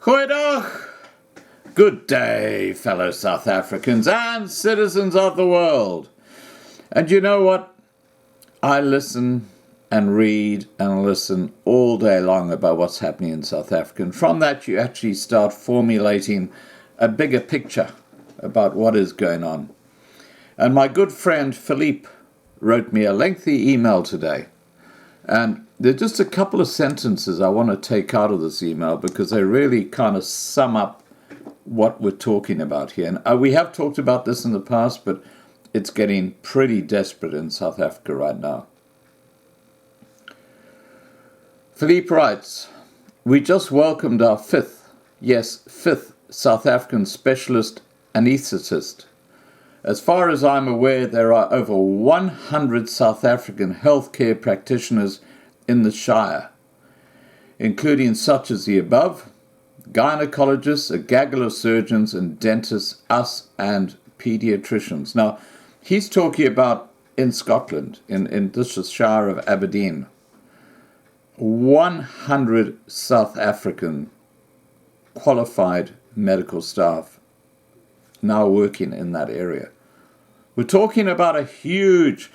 Goeiedag! Good day, fellow South Africans and citizens of the world. And you know what? I listen and read and listen all day long about what's happening in South Africa. And from that, you actually start formulating a bigger picture about what is going on. And my good friend Philippe wrote me a lengthy email today. And there's just a couple of sentences I want to take out of this email because they really kind of sum up what we're talking about here. And we have talked about this in the past, but it's getting pretty desperate in South Africa right now. Philippe writes, "We just welcomed our fifth South African specialist anaesthetist. As far as I'm aware, there are over 100 South African healthcare practitioners in the Shire, including such as the above, gynecologists, a gaggle of surgeons and dentists, us and pediatricians." Now, he's talking about in Scotland, in this Shire of Aberdeen. 100 South African qualified medical staff now working in that area. We're talking about a huge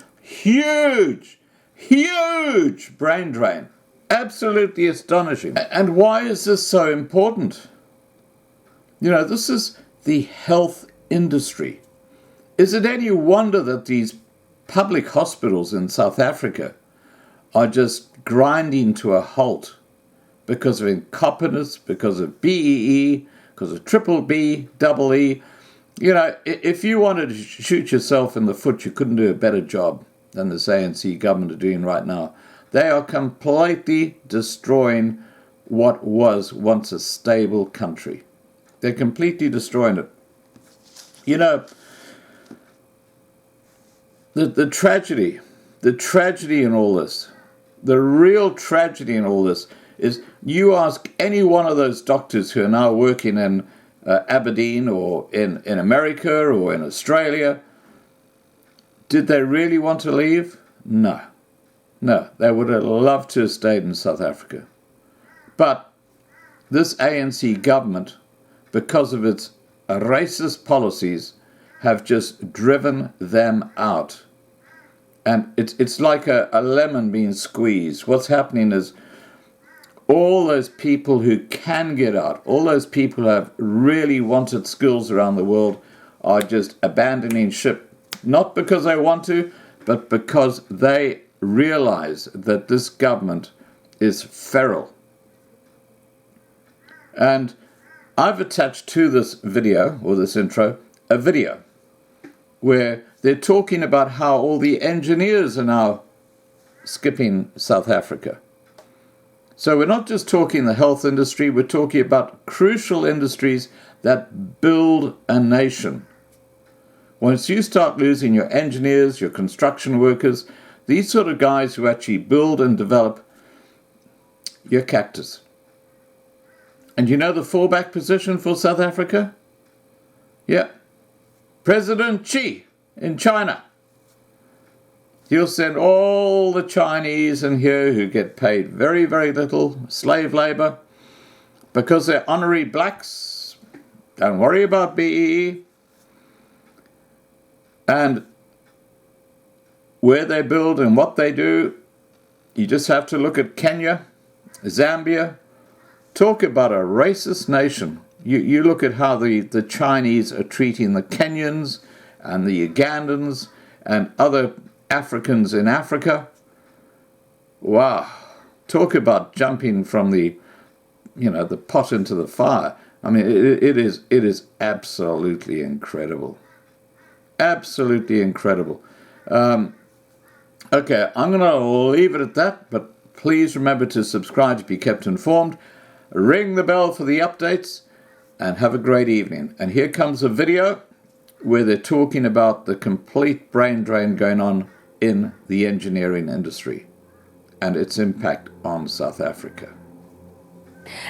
brain drain. Absolutely astonishing. And why is this so important? You know, this is the health industry. Is it any wonder that these public hospitals in South Africa are just grinding to a halt because of incompetence, because of BEE, because of triple B, double E? You know, if you wanted to shoot yourself in the foot, you couldn't do a better job than this ANC government are doing right now. They are completely destroying what was once a stable country. They're completely destroying it. You know, the tragedy in all this, the real tragedy in all this is you ask any one of those doctors who are now working in Aberdeen or in America or in Australia, did they really want to leave? No, they would have loved to have stayed in South Africa. But this ANC government, because of its racist policies, have just driven them out. And it's like a lemon being squeezed. What's happening is all those people who can get out, all those people who have really wanted skills around the world are just abandoning ship. Not because they want to, but because they realize that this government is feral. And I've attached to this video, or this intro, a video where they're talking about how all the engineers are now skipping South Africa. So we're not just talking the health industry, we're talking about crucial industries that build a nation. Once you start losing your engineers, your construction workers, these sort of guys who actually build and develop, your cactus. And you know the fallback position for South Africa? Yeah. President Xi in China. He'll send all the Chinese in here who get paid very, very little, slave labor, because they're honorary blacks. Don't worry about BEE. And where they build and what they do, you just have to look at Kenya, Zambia. Talk about a racist nation. You look at how the Chinese are treating the Kenyans and the Ugandans and other Africans in Africa. Wow. Talk about jumping from the pot into the fire. I mean, it is absolutely incredible. Absolutely incredible. Okay, I'm going to leave it at that, but please remember to subscribe to be kept informed. Ring the bell for the updates, and have a great evening. And here comes a video where they're talking about the complete brain drain going on in the engineering industry and its impact on South Africa.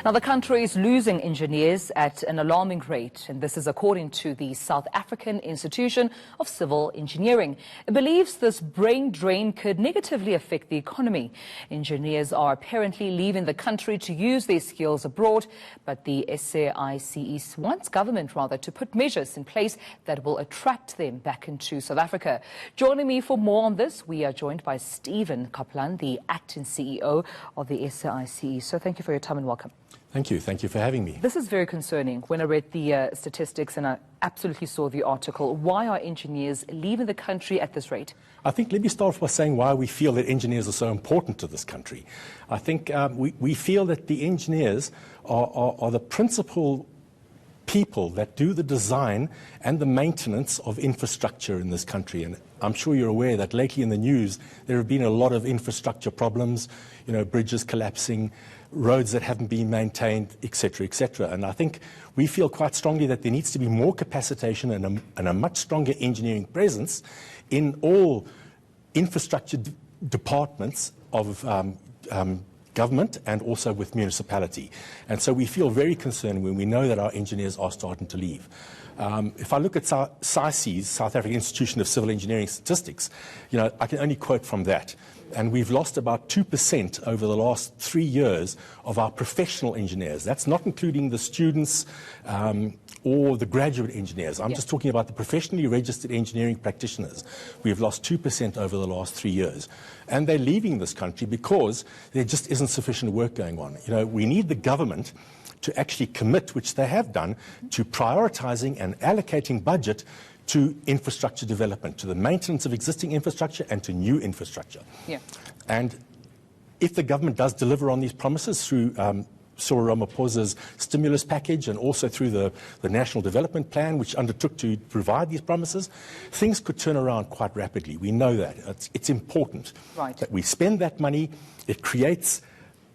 Now, the country is losing engineers at an alarming rate, and this is according to the South African Institution of Civil Engineering. It believes this brain drain could negatively affect the economy. Engineers are apparently leaving the country to use their skills abroad, but the SAICE wants government to put measures in place that will attract them back into South Africa. Joining me for more on this, we are joined by Stephen Kaplan, the acting CEO of the SAICE. So thank you for your time and welcome. Thank you. Thank you for having me. This is very concerning. When I read the statistics and I absolutely saw the article, why are engineers leaving the country at this rate? I think let me start off by saying why we feel that engineers are so important to this country. I think we feel that the engineers are the principal people that do the design and the maintenance of infrastructure in this country. And I'm sure you're aware that lately in the news there have been a lot of infrastructure problems, bridges collapsing, roads that haven't been maintained, etc., etc. And I think we feel quite strongly that there needs to be more capacitation and a much stronger engineering presence in all infrastructure departments of government and also with municipality. And so we feel very concerned when we know that our engineers are starting to leave. If I look at SAICE's, South African Institution of Civil Engineering statistics, I can only quote from that. And we've lost about 2% over the last 3 years of our professional engineers. That's not including the students or the graduate engineers. I'm just talking about the professionally registered engineering practitioners. We've lost 2% over the last 3 years. And they're leaving this country because there just isn't sufficient work going on. We need the government to actually commit, which they have done, to prioritizing and allocating budget to infrastructure development, to the maintenance of existing infrastructure and to new infrastructure. Yeah. And if the government does deliver on these promises through Cyril Ramaphosa's stimulus package and also through the National Development Plan, which undertook to provide these promises, things could turn around quite rapidly. We know that. It's important that we spend that money. It creates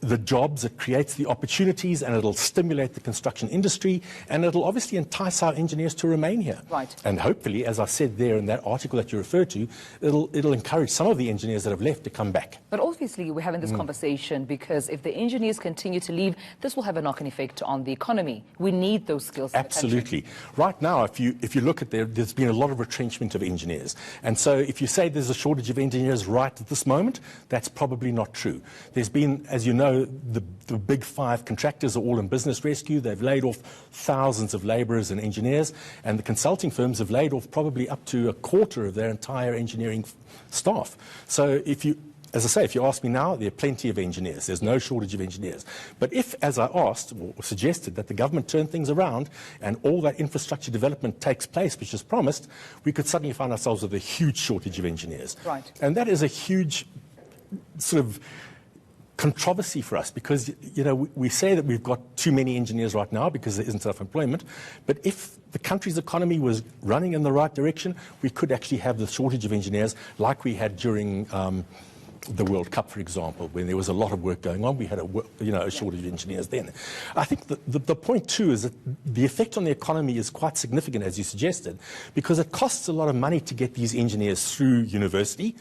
the jobs, it creates the opportunities, and it'll stimulate the construction industry, and it'll obviously entice our engineers to remain here. And hopefully, as I said there in that article that you referred to, it'll encourage some of the engineers that have left to come back. But obviously, we're having this conversation because if the engineers continue to leave, this will have a knock-on effect on the economy. We need those skills. Absolutely. Right now, if you look at there's been a lot of retrenchment of engineers. And so if you say there's a shortage of engineers right at this moment, that's probably not true. There's been, as you know, the big five contractors are all in business rescue. They've laid off thousands of labourers and engineers, and the consulting firms have laid off probably up to a quarter of their entire engineering staff. So as I say, if you ask me now, there are plenty of engineers. There's no shortage of engineers. But if, as I asked or suggested, that the government turn things around and all that infrastructure development takes place, which is promised, we could suddenly find ourselves with a huge shortage of engineers. And that is a huge sort of controversy for us because, we say that we've got too many engineers right now because there isn't enough employment. But if the country's economy was running in the right direction, we could actually have the shortage of engineers like we had during the World Cup, for example, when there was a lot of work going on. We had a shortage of engineers then. I think the point too is that the effect on the economy is quite significant, as you suggested, because it costs a lot of money to get these engineers through university,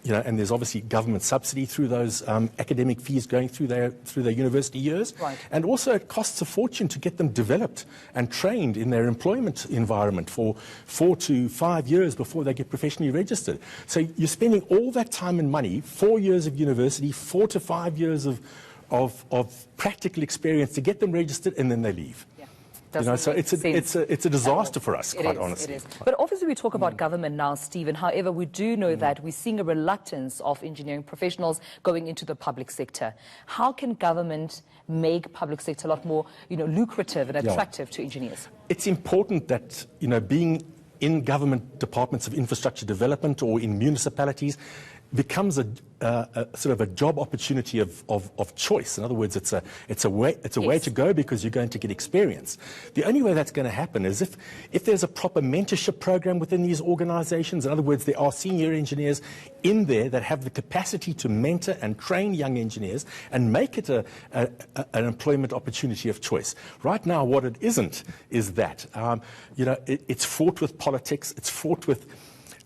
and there's obviously government subsidy through those academic fees going through their university years. And also it costs a fortune to get them developed and trained in their employment environment for 4 to 5 years before they get professionally registered. So you're spending all that time and money, 4 years of university, 4 to 5 years of practical experience to get them registered, and then they leave. So it's a disaster for us, quite honestly. It is. But obviously we talk about government now, Stephen. However, we do know that we're seeing a reluctance of engineering professionals going into the public sector. How can government make public sector a lot more, lucrative and attractive to engineers? It's important that, being in government departments of infrastructure development or in municipalities becomes a sort of a job opportunity of choice. In other words, it's a way to go because you're going to get experience. The only way that's going to happen is if there's a proper mentorship program within these organizations. In other words, there are senior engineers in there that have the capacity to mentor and train young engineers and make it an employment opportunity of choice. Right now, what it isn't is that. It's fraught with politics. It's fraught with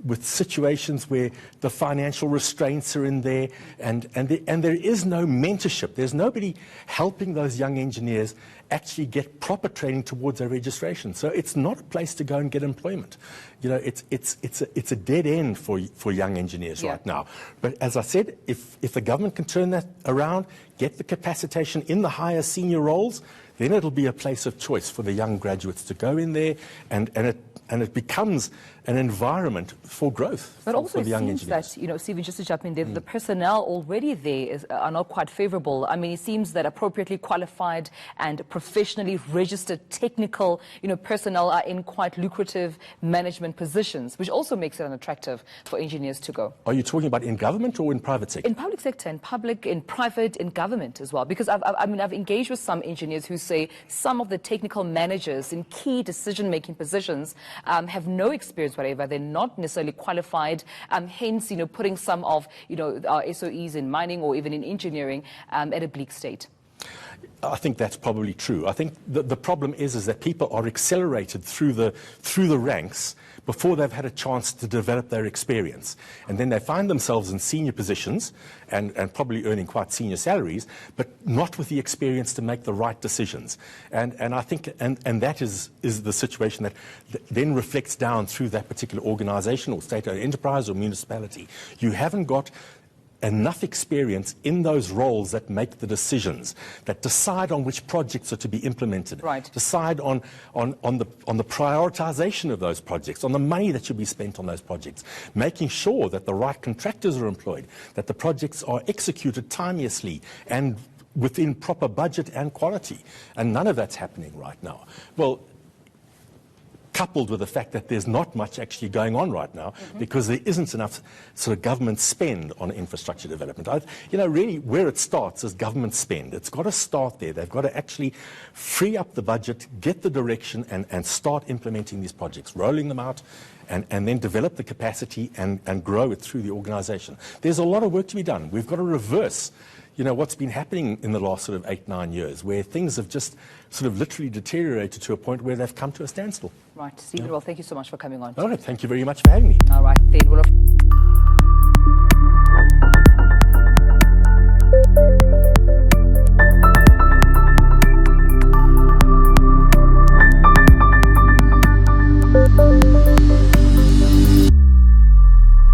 with situations where the financial restraints are in there, and there is no mentorship. There's nobody helping those young engineers actually get proper training towards their registration. So it's not a place to go and get employment. You know, it's a dead end for young engineers right now. But as I said, if the government can turn that around, get the capacitation in the higher senior roles, then it'll be a place of choice for the young graduates to go in there, and it becomes an environment for growth for the young engineers. But also it seems that, you know, Stephen, just to jump in there, the personnel already there are not quite favorable. I mean, it seems that appropriately qualified and professionally registered technical, you know, personnel are in quite lucrative management positions, which also makes it unattractive for engineers to go. Are you talking about in government or in private sector? In public sector, in public, in private, in government as well. Because I've engaged with some engineers who say some of the technical managers in key decision-making positions have no experience whatever. They're not necessarily qualified, hence, you know, putting some of, you know, our SOEs in mining or even in engineering at a bleak state. I think that's probably true. I think the problem is that people are accelerated through the ranks before they've had a chance to develop their experience. And then they find themselves in senior positions and probably earning quite senior salaries, but not with the experience to make the right decisions. And I think and that is the situation that then reflects down through that particular organization or state-owned enterprise or municipality. You haven't got enough experience in those roles that make the decisions, that decide on which projects are to be implemented, decide on the prioritization of those projects, on the money that should be spent on those projects, making sure that the right contractors are employed, that the projects are executed timeously and within proper budget and quality. And none of that's happening right now. Well, coupled with the fact that there's not much actually going on right now because there isn't enough sort of government spend on infrastructure development. You know, really where it starts is government spend. It's got to start there. They've got to actually free up the budget, get the direction, and start implementing these projects, rolling them out, and then develop the capacity and grow it through the organization. There's a lot of work to be done. We've got to reverse, you know, what's been happening in the last sort of 8-9 years, where things have just sort of literally deteriorated to a point where they've come to a standstill. Right, Stephen, well, thank you so much for coming on. All right, thank you very much for having me. All right, then we'll